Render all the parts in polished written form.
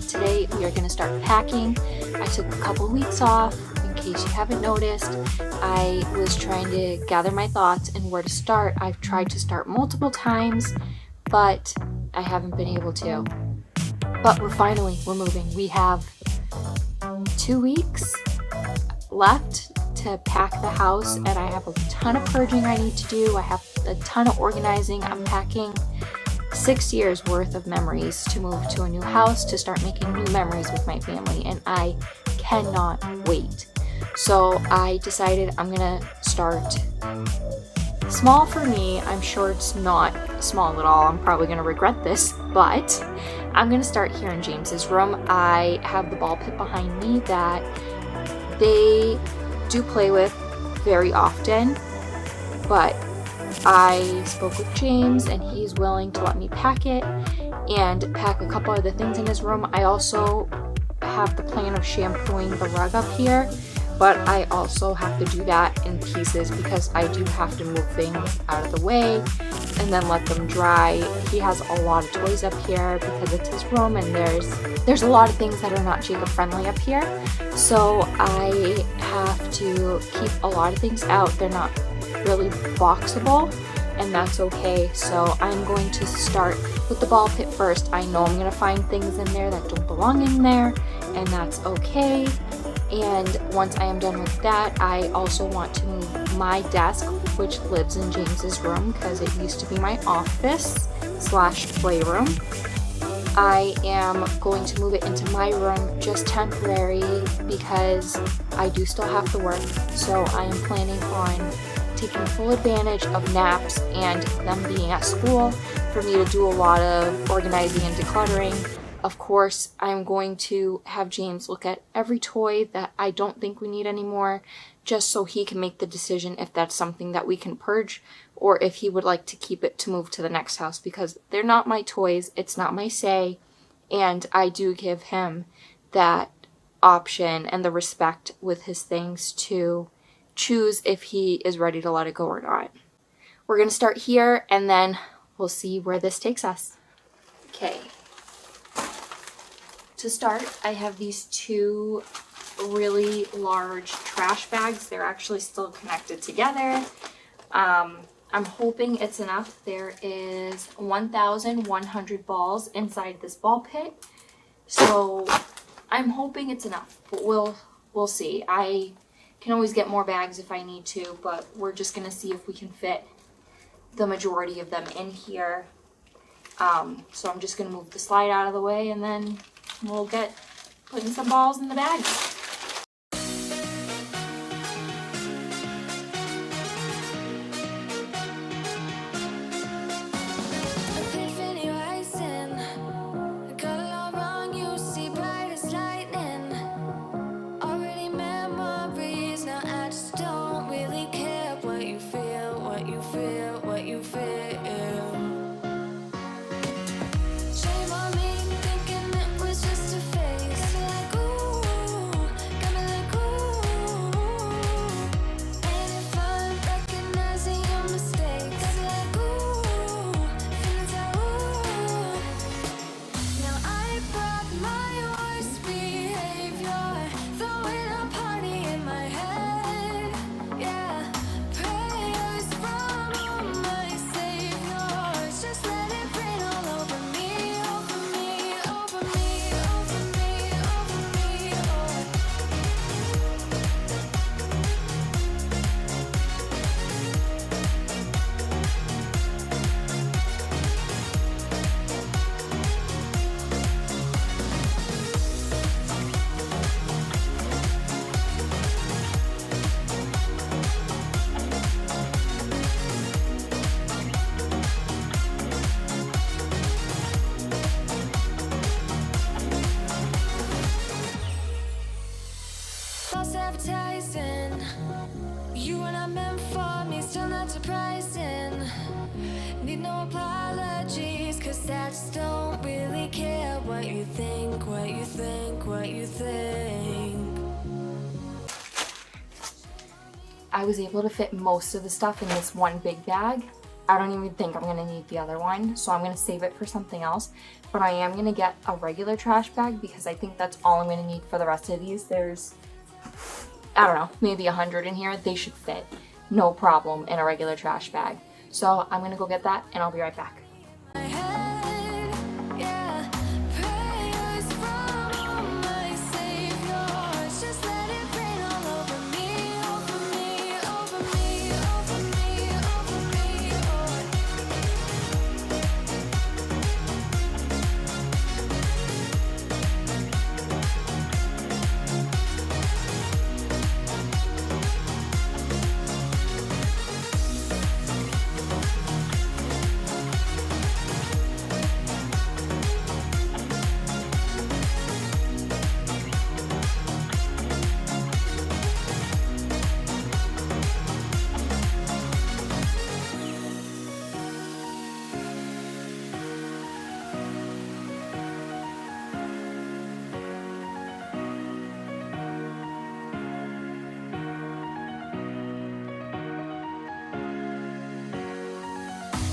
Today we are going to start packing. I took a couple weeks off. In case you haven't noticed, I was trying to gather my thoughts and where to start. I've tried to start multiple times, but I haven't been able to. But we're moving. We have 2 weeks left to pack the house, and I have a ton of purging I need to do. I have a ton of organizing. I'm packing 6 years worth of memories to move to a new house, to start making new memories with my family, and I cannot wait. So I decided I'm gonna start small for me. I'm sure it's not small at all. I'm probably gonna regret this, but I'm gonna start here in James's room. I have the ball pit behind me that they do play with very often, but I spoke with James and he's willing to let me pack it and pack a couple other things in his room. I also have the plan of shampooing the rug up here, but I also have to do that in pieces because I do have to move things out of the way and then let them dry. He has a lot of toys up here because it's his room, and there's a lot of things that are not Jacob friendly up here. So I have to keep a lot of things out. They're not really boxable, and that's okay. So I'm going to start with the ball pit first. I know I'm going to find things in there that don't belong in there, and that's okay. And once I am done with that, I also want to move my desk, which lives in James's room because it used to be my office / playroom. I am going to move it into my room just temporary because I do still have to work. So I am planning on taking full advantage of naps and them being at school for me to do a lot of organizing and decluttering. Of course, I'm going to have James look at every toy that I don't think we need anymore, just so he can make the decision if that's something that we can purge or if he would like to keep it to move to the next house, because they're not my toys, it's not my say, and I do give him that option and the respect with his things to choose if he is ready to let it go or not. We're going to start here and then we'll see where this takes us. Okay. To start, I have these 2 really large trash bags. They're actually still connected together. I'm hoping it's enough. There is 1,100 balls inside this ball pit, so I'm hoping it's enough, but we'll see. I can always get more bags if I need to, but we're just gonna see if we can fit the majority of them in here. So I'm just gonna move the slide out of the way and then we'll get putting some balls in the bag. Advertising, you were not meant for me, still not surprising. Need no apologies, cause I just don't really care what you think, what you think, what you think. I was able to fit most of the stuff in this one big bag, I don't even think I'm gonna need the other one, so I'm gonna save it for something else. But I am gonna get a regular trash bag because I think that's all I'm gonna need for the rest of these. There's, I don't know, maybe 100 in here. They should fit, no problem, in a regular trash bag. So I'm gonna go get that and I'll be right back. My head, yeah, prayers from my Savior. Just let it rain all over me, over me, over me, over me, over me.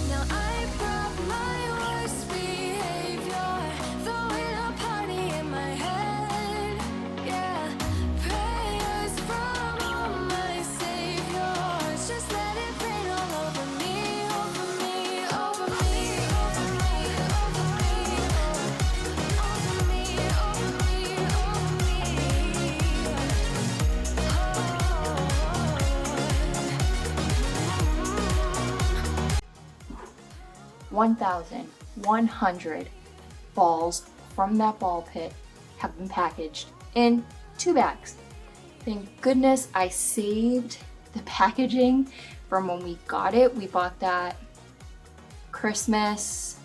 Now I brought my worst behavior, throwing a party in my head. Yeah, prayers from my Savior. Just let it rain all over me, over me, over me, over me, over me, over me, over me, over me. 1,100 balls from that ball pit have been packaged in 2 bags. Thank goodness I saved the packaging from when we got it. We bought that Christmas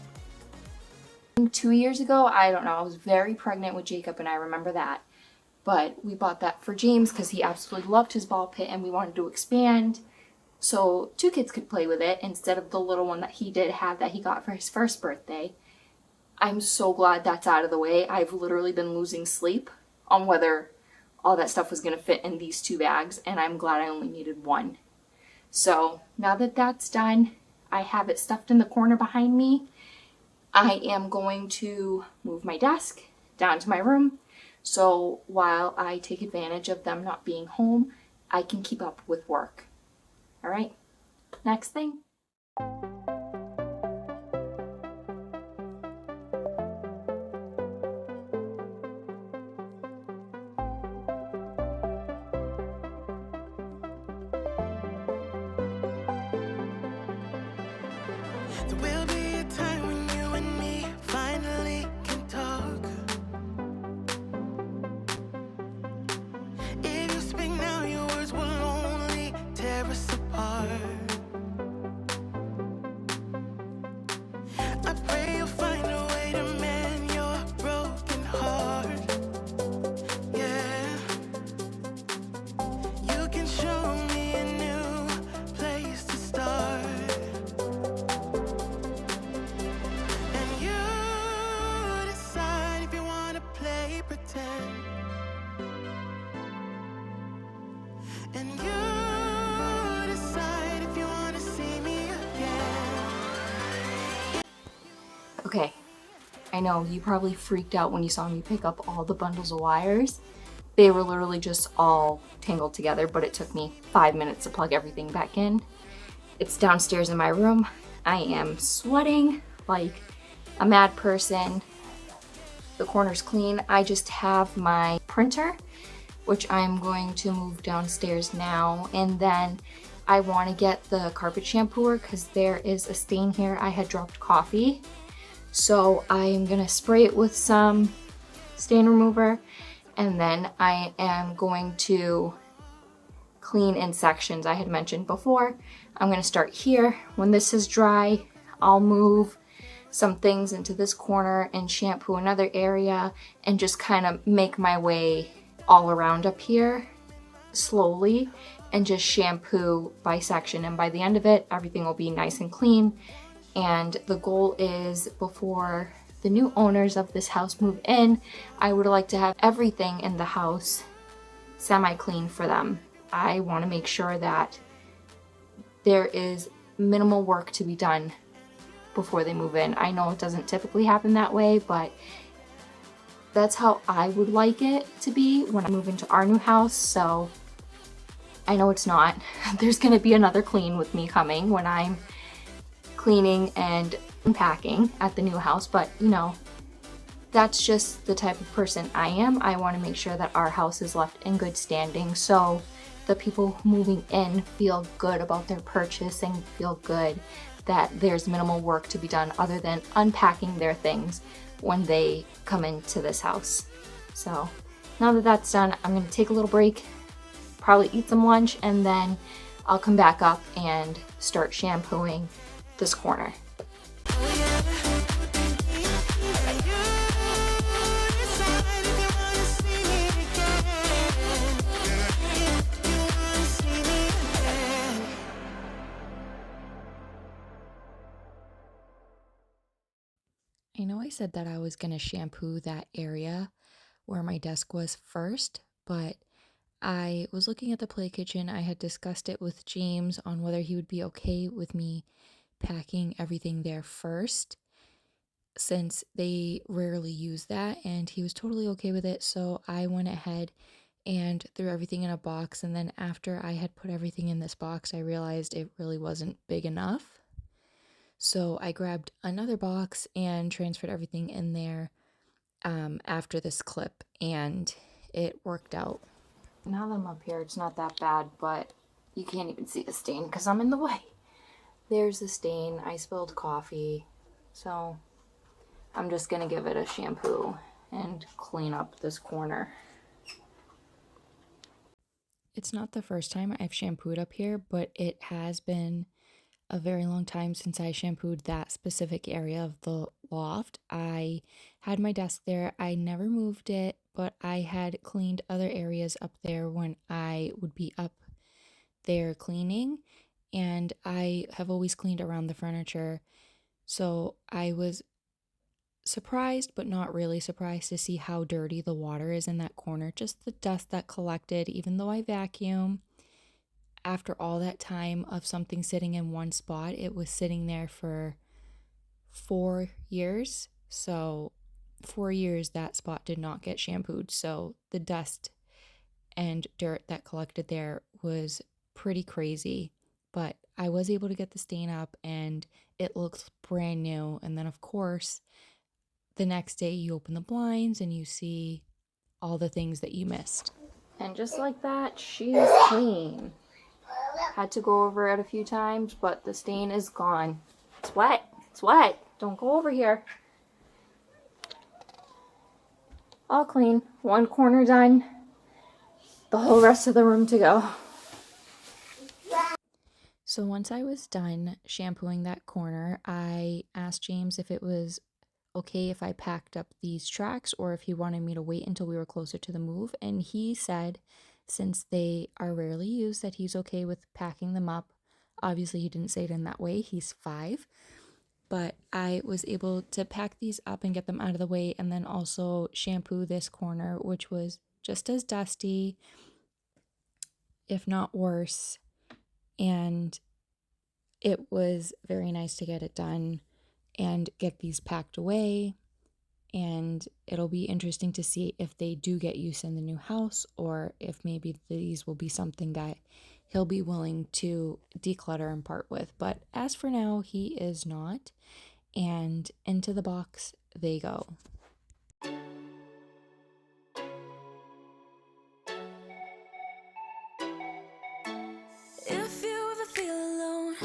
2 years ago. I don't know. I was very pregnant with Jacob and I remember that. But we bought that for James because he absolutely loved his ball pit and we wanted to expand so 2 kids could play with it instead of the little one that he did have that he got for his first birthday. I'm so glad that's out of the way. I've literally been losing sleep on whether all that stuff was going to fit in these 2 bags, and I'm glad I only needed 1. So now that that's done, I have it stuffed in the corner behind me. I am going to move my desk down to my room, so while I take advantage of them not being home, I can keep up with work. All right, next thing. There will be a time when you and me finally can talk. If you speak now, your words will only tear us apart. I pray you'll find a way to mend your broken heart. Yeah, you can show me a new place to start. And you decide if you wanna play pretend. And you decide if you wanna see me again. Okay, I know you probably freaked out when you saw me pick up all the bundles of wires. They were literally just all tangled together, but it took me 5 minutes to plug everything back in. It's downstairs in my room. I am sweating like a mad person. The corner's clean. I just have my printer, which I'm going to move downstairs now. And then I want to get the carpet shampooer because there is a stain here. I had dropped coffee. So I'm gonna spray it with some stain remover, and then I am going to clean in sections I had mentioned before. I'm gonna start here. When this is dry, I'll move some things into this corner and shampoo another area and just kind of make my way all around up here slowly and just shampoo by section. And by the end of it, everything will be nice and clean. And the goal is before the new owners of this house move in, I would like to have everything in the house semi-clean for them. I want to make sure that there is minimal work to be done before they move in. I know it doesn't typically happen that way, but that's how I would like it to be when I move into our new house. So I know it's not. There's gonna be another clean with me coming when I'm cleaning and unpacking at the new house, but you know, that's just the type of person I am. I want to make sure that our house is left in good standing, so the people moving in feel good about their purchase and feel good that there's minimal work to be done other than unpacking their things when they come into this house. So now that that's done, I'm gonna take a little break, probably eat some lunch, and then I'll come back up and start shampooing this corner. I know I said that I was going to shampoo that area where my desk was first, but I was looking at the play kitchen. I had discussed it with James on whether he would be okay with me packing everything there first, since they rarely use that, and he was totally okay with it. So I went ahead and threw everything in a box, and then after I had put everything in this box, I realized it really wasn't big enough. So I grabbed another box and transferred everything in there after this clip, and it worked out. Now that I'm up here, it's not that bad, but you can't even see the stain because I'm in the way. There's the stain. I spilled coffee, so I'm just gonna give it a shampoo and clean up this corner. It's not the first time I've shampooed up here, but it has been a very long time since I shampooed that specific area of the loft. I had my desk there. I never moved it, but I had cleaned other areas up there when I would be up there cleaning, and I have always cleaned around the furniture. So I was surprised, but not really surprised, to see how dirty the water is in that corner. Just the dust that collected, even though I vacuum. After all that time of something sitting in one spot, it was sitting there for 4 years. So 4 years that spot did not get shampooed. So the dust and dirt that collected there was pretty crazy. But I was able to get the stain up and it looked brand new. And then of course, the next day you open the blinds and you see all the things that you missed. And just like that, she's clean. Had to go over it a few times, but the stain is gone. It's wet. It's wet. Don't go over here. All clean. One corner done. The whole rest of the room to go. So once I was done shampooing that corner, I asked James if it was okay if I packed up these tracks or if he wanted me to wait until we were closer to the move. And he said, since they are rarely used, that he's okay with packing them up. Obviously, he didn't say it in that way. He's 5. But I was able to pack these up and get them out of the way, and then also shampoo this corner, which was just as dusty, if not worse. And it was very nice to get it done and get these packed away. And it'll be interesting to see if they do get use in the new house, or if maybe these will be something that he'll be willing to declutter and part with. But as for now, he is not. And into the box they go. If you ever feel alone,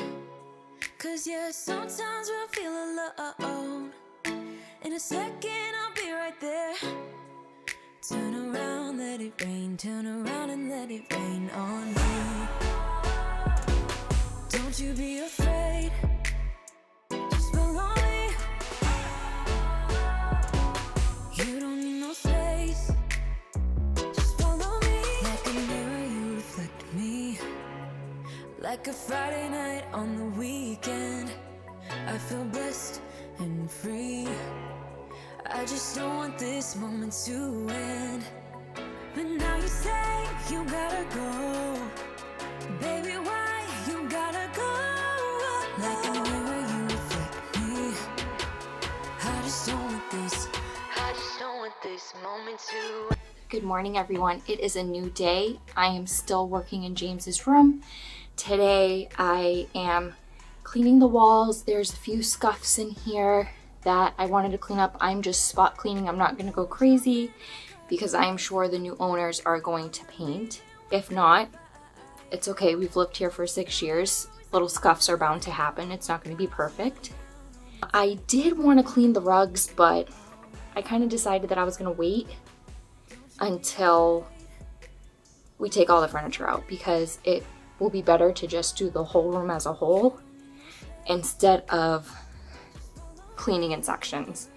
'cause yeah, sometimes we'll feel alone. In a second, I'll be right there. Turn around, let it rain. Turn around and let it rain on me. Don't you be afraid. Just follow me. You don't need no space. Just follow me. Like a mirror, you reflect me. Like a Friday night on the weekend, I feel blessed and free. I just don't want this moment to end. But now you say you gotta go. Baby, why you gotta go? moment to. Good morning, everyone. It is a new day. I am still working in James's room. Today I am cleaning the walls. There's a few scuffs in here that I wanted to clean up. I'm just spot cleaning. I'm not going to go crazy because I'm sure the new owners are going to paint. If not, it's okay. We've lived here for 6 years. Little scuffs are bound to happen. It's not going to be perfect. I did want to clean the rugs, but I kind of decided that I was going to wait until we take all the furniture out because it will be better to just do the whole room as a whole instead of cleaning in sections.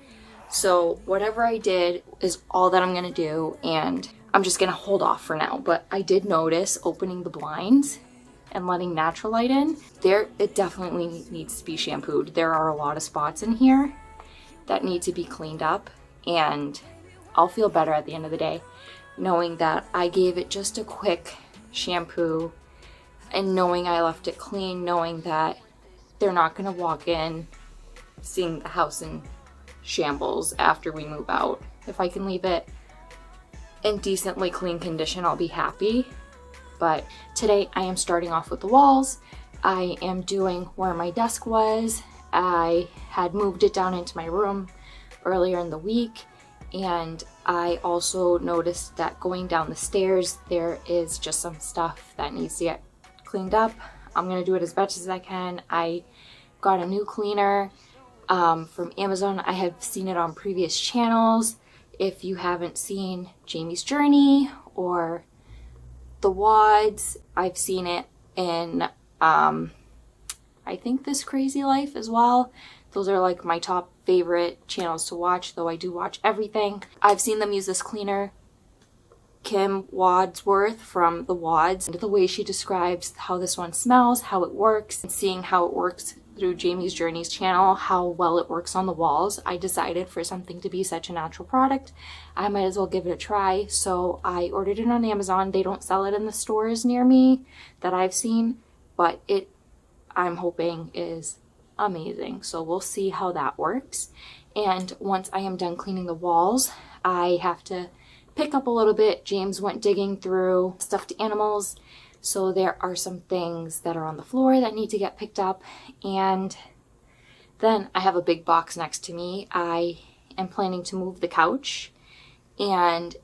So whatever I did is all that I'm gonna do, and I'm just gonna hold off for now. But I did notice opening the blinds and letting natural light in, it definitely needs to be shampooed. There are a lot of spots in here that need to be cleaned up, and I'll feel better at the end of the day knowing that I gave it just a quick shampoo and knowing I left it clean, knowing that they're not gonna walk in seeing the house in shambles after we move out. If I can leave it in decently clean condition, I'll be happy. But today I am starting off with the walls. I am doing where my desk was. I had moved it down into my room earlier in the week, and I also noticed that going down the stairs there is just some stuff that needs to get cleaned up. I'm gonna do it as much as I can. I got a new cleaner from Amazon. I have seen it on previous channels. If you haven't seen Jamie's Journey or the Wads, I've seen it in I think This Crazy Life as well. Those are like my top favorite channels to watch, though I do watch everything. I've seen them use this cleaner, Kim Wadsworth from the Wads, and the way she describes how this one smells, how it works, and seeing how it works through Jamie's Journey's channel, how well it works on the walls, I decided for something to be such a natural product, I might as well give it a try. So I ordered it on Amazon. They don't sell it in the stores near me that I've seen, but I'm hoping is amazing. So we'll see how that works. And once I am done cleaning the walls, I have to pick up a little bit. James went digging through stuffed animals, so there are some things that are on the floor that need to get picked up. And then I have a big box next to me. I am planning to move the couch, and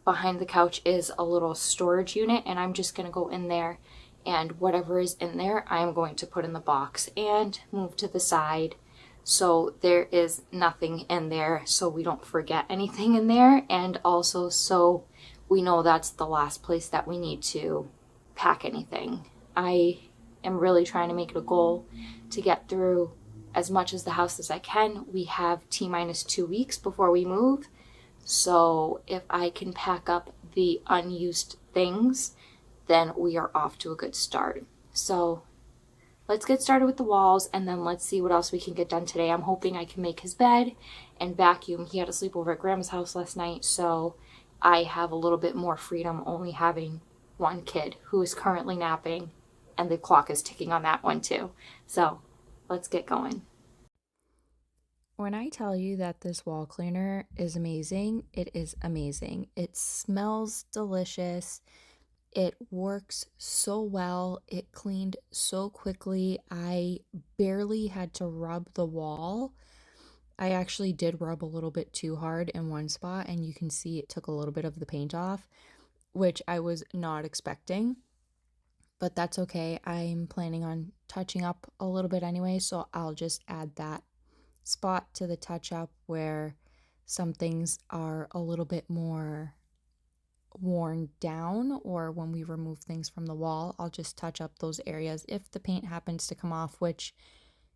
behind the couch is a little storage unit, and I'm just going to go in there, and whatever is in there I'm going to put in the box and move to the side so there is nothing in there, so we don't forget anything in there, and also so we know that's the last place that we need to pack anything. I am really trying to make it a goal to get through as much as the house as I can. We have T-minus 2 weeks before we move, so if I can pack up the unused things, then we are off to a good start. So let's get started with the walls, and then let's see what else we can get done today. I'm hoping I can make his bed and vacuum. He had a sleepover at Grandma's house last night, so I have a little bit more freedom only having one kid who is currently napping, and the clock is ticking on that one too. So let's get going. When I tell you that this wall cleaner is amazing, it is amazing. It smells delicious. It works so well. It cleaned so quickly. I barely had to rub the wall. I actually did rub a little bit too hard in one spot, and you can see it took a little bit of the paint off, which I was not expecting. But that's okay. I'm planning on touching up a little bit anyway, so I'll just add that spot to the touch up where some things are a little bit more worn down, or when we remove things from the wall, I'll just touch up those areas if the paint happens to come off, which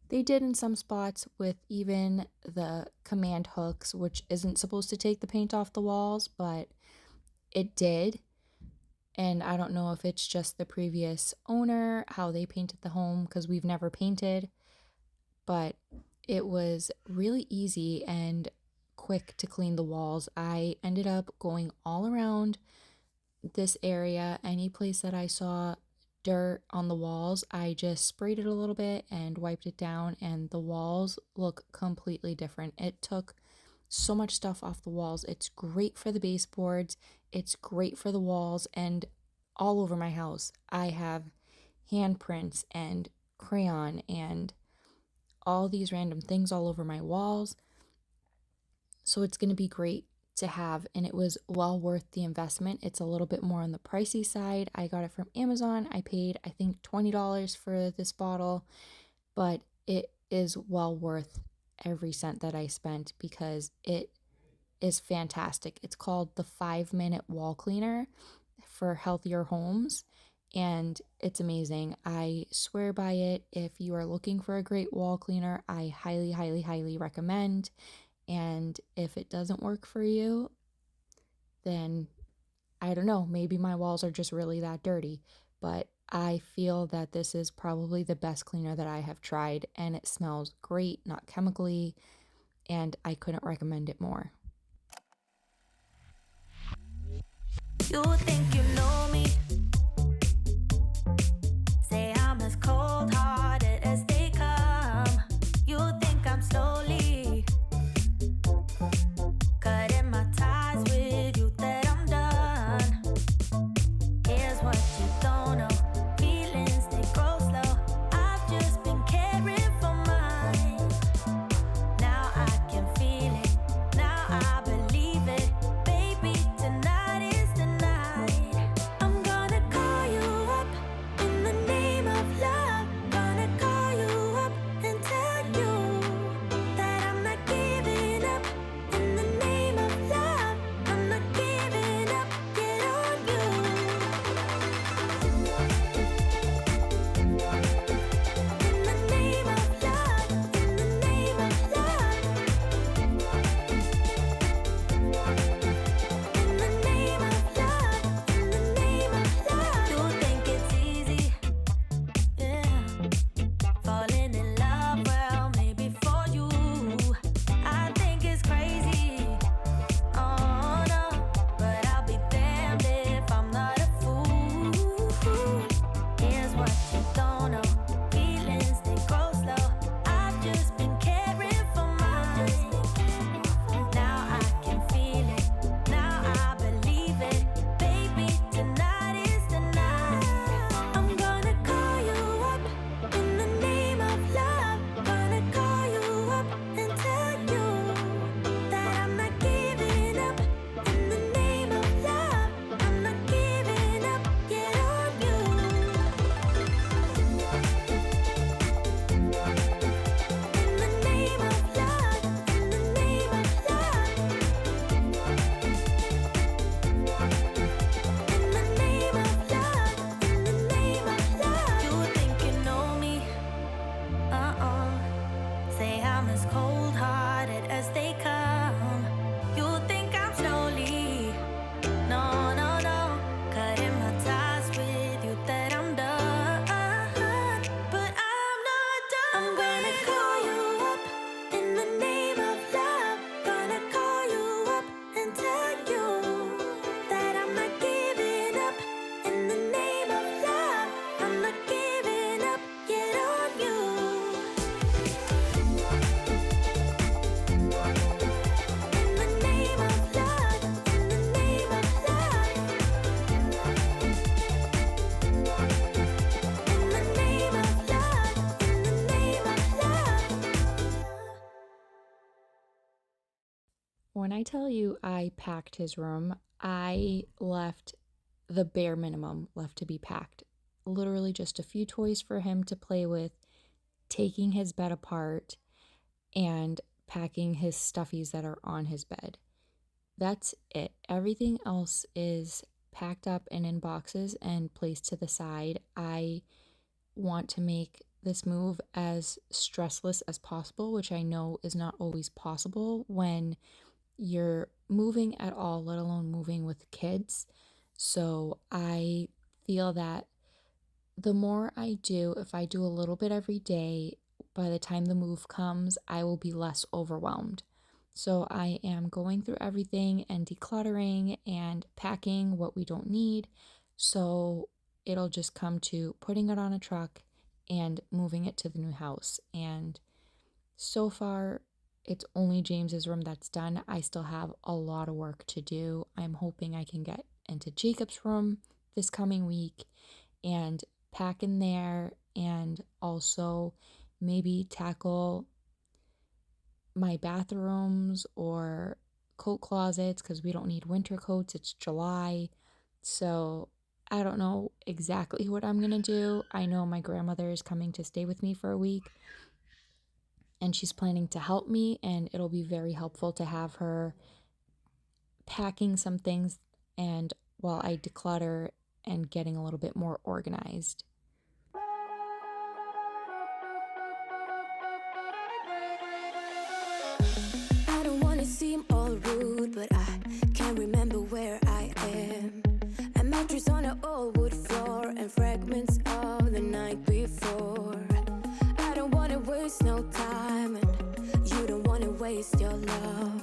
they did in some spots with even the command hooks, which isn't supposed to take the paint off the walls, but it did. And I don't know if it's just the previous owner, how they painted the home, because we've never painted, but it was really easy and quick to clean the walls. I ended up going all around this area. Any place that I saw dirt on the walls, I just sprayed it a little bit and wiped it down, and the walls look completely different. It took so much stuff off the walls. It's great for the baseboards, it's great for the walls, and all over my house. I have handprints and crayon and all these random things all over my walls. So it's going to be great to have, and it was well worth the investment. It's a little bit more on the pricey side. I got it from Amazon. I paid, I think, $20 for this bottle, but it is well worth every cent that I spent because it is fantastic. It's called the 5-minute wall cleaner for healthier homes, and it's amazing. I swear by it. If you are looking for a great wall cleaner, I highly, highly, highly recommend. And if it doesn't work for you, then I don't know, maybe my walls are just really that dirty. But I feel that this is probably the best cleaner that I have tried, and it smells great, not chemically, and I couldn't recommend it more. You think you know me? Say I'm as cold-hearted as they come. You think I'm slowly cutting my ties with you, that I'm done. Here's what you don't know. Feelings, they grow slow. I've just been caring for mine. Now I can feel it. Now I believe it. Baby, tonight is the night. I'm gonna call you up in the name of love. Gonna call you up and tell you that I'm not giving up. In the name of love, I'm not giving up. Get on you. In the name of love, in the name of love. In the name of love, in the name of love. You think it's easy, yeah, falling in love, well, maybe for you. I think it's crazy, oh no, but I'll be damned if I'm not a fool. Here's what you don't know. Feelings, they grow slow. I've just been caring for mine. Now I can feel it. Now I believe it. Baby, tonight is the night. I'm gonna call you up in the name of love. Gonna call you up and tell you that I'm not giving up. In the name of love, I'm not giving up. Get on you. In the name of love, in the name of love. In the name of love, in the name of love. You think you know me? Say I'm as cold-hearted as they come. You think I'm slowly, no, no, no, cutting my ties with you, that I'm done. But I'm not done. I'm gonna call you up in the name of love. Gonna call you up and tell you that I'm not giving up. In the name of love, I'm not giving up. Get on you. In the name of love, in the name of love. In the name of love, in the name of love. When I tell you I packed his room, I left the bare minimum left to be packed. Literally just a few toys for him to play with, taking his bed apart, and packing his stuffies that are on his bed. That's it. Everything else is packed up and in boxes and placed to the side. I want to make this move as stressless as possible, which I know is not always possible when you're moving at all, let alone moving with kids. So I feel that the more I do, if I do a little bit every day, by the time the move comes, I will be less overwhelmed. So I am going through everything and decluttering and packing what we don't need. So it'll just come to putting it on a truck and moving it to the new house. And so far, it's only James's room that's done. I still have a lot of work to do. I'm hoping I can get into Jacob's room this coming week and pack in there, and also maybe tackle my bathrooms or coat closets because we don't need winter coats. It's July. So I don't know exactly what I'm going to do. I know my grandmother is coming to stay with me for a week, and she's planning to help me, and it'll be very helpful to have her packing some things and while I declutter and getting a little bit more organized. I don't wanna seem all rude, but I can't remember where I am. A mattress on an old wood floor and fragments of the night before. I don't wanna waste no time, and you don't wanna waste your love.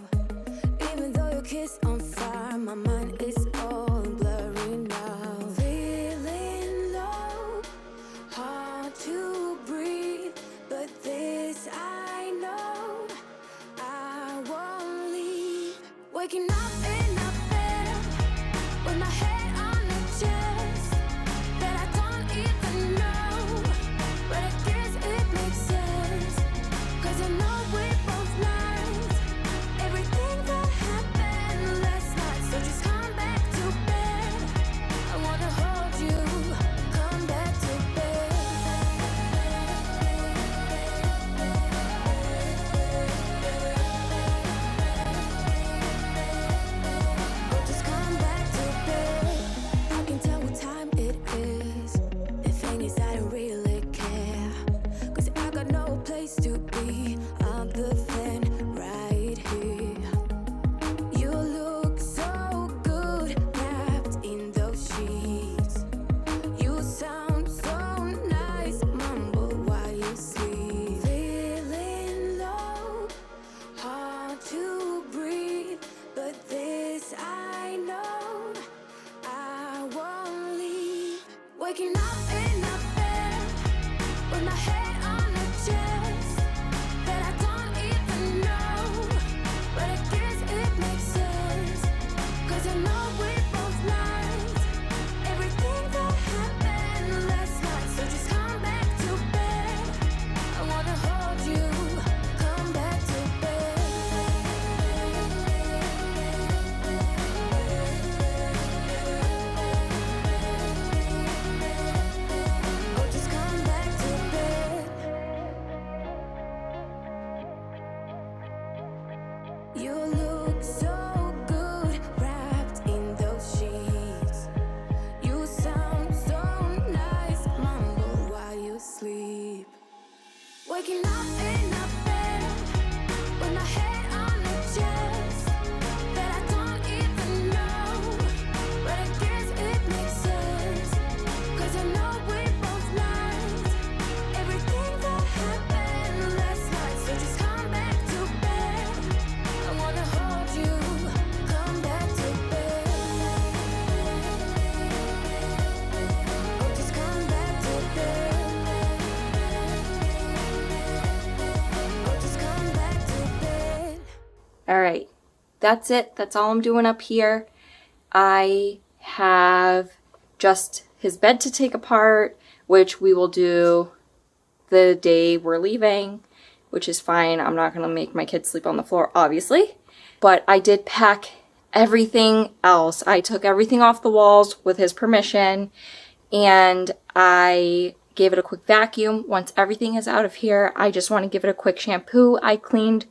Even though your kiss on fire, my mind is all blurry now. Feeling low, hard to breathe, but this I know, I won't leave. Waking up in a bed with my head on the chest that I don't even know, but I guess it makes sense, 'cause I know we both lied everything that happened last night. So just come back to bed, I wanna hold you. Come back to bed. Oh, just come back to bed. I can tell what time it is. The thing is, I don't really care, 'cause I got no place to be other than right here. You look so good wrapped in those sheets. You sound so nice, mumble while you sleep. Feeling low, hard to breathe, but this I know, I won't leave. Waking up in a bed with my head on the chest that I don't even know, but I guess it makes sense, 'cause I know we both lied everything that happened last night. So just come back to bed, I wanna hold you. Come back to bed. Oh, just come back to bed. You look so good wrapped in those sheets. You sound so nice, mumble while you sleep. Waking up in a bed with my head on the chest that I don't even know, but I guess it makes sense, 'cause I know we both lied everything that happened last night. So just come back to bed, I wanna hold you. Come back to bed. Oh, just come back to bed. Oh, just come back to bed. All right, that's it. That's all I'm doing up here. I have just his bed to take apart, which we will do the day we're leaving, which is fine. I'm not going to make my kids sleep on the floor, obviously. But I did pack everything else. I took everything off the walls with his permission, and I gave it a quick vacuum. Once everything is out of here, I just want to give it a quick shampoo. I cleaned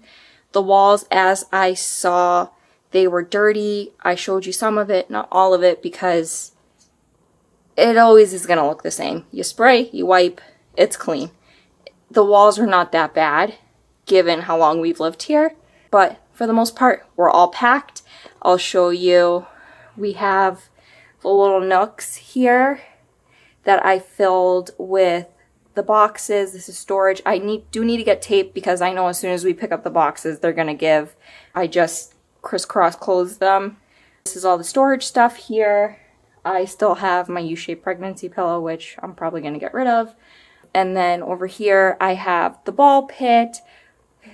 the walls as I saw they were dirty. I showed you some of it, not all of it, because it always is going to look the same. You spray, you wipe, it's clean. The walls are not that bad, given how long we've lived here, but for the most part, we're all packed. I'll show you. We have the little nooks here that I filled with the boxes. This is storage. I do need to get tape because I know as soon as we pick up the boxes, they're going to give. I just crisscross closed them. This is all the storage stuff here. I still have my U-shaped pregnancy pillow, which I'm probably going to get rid of. And then over here, I have the ball pit,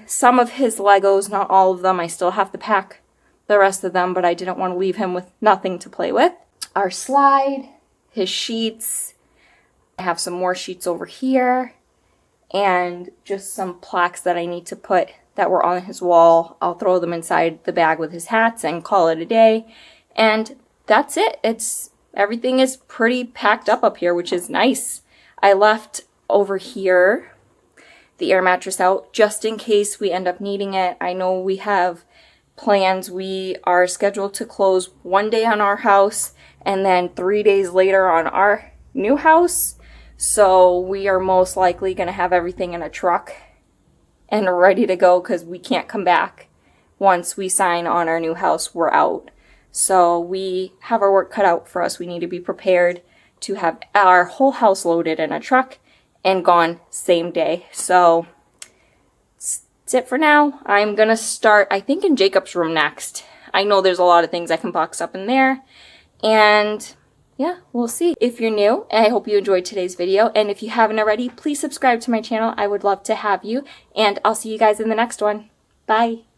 some of his Legos, not all of them. I still have to pack the rest of them, but I didn't want to leave him with nothing to play with. Our slide, his sheets. I have some more sheets over here, and just some plaques that I need to put that were on his wall. I'll throw them inside the bag with his hats and call it a day. And that's it. Everything is pretty packed up here, which is nice. I left over here the air mattress out just in case we end up needing it. I know we have plans. We are scheduled to close one day on our house and then 3 days later on our new house. So we are most likely going to have everything in a truck and ready to go because we can't come back. Once we sign on our new house, we're out. So we have our work cut out for us. We need to be prepared to have our whole house loaded in a truck and gone same day. So that's it for now. I'm gonna start, I think, in Jacob's room next. I know there's a lot of things I can box up in there. And yeah, we'll see. If you're new, I hope you enjoyed today's video. And if you haven't already, please subscribe to my channel. I would love to have you. And I'll see you guys in the next one. Bye.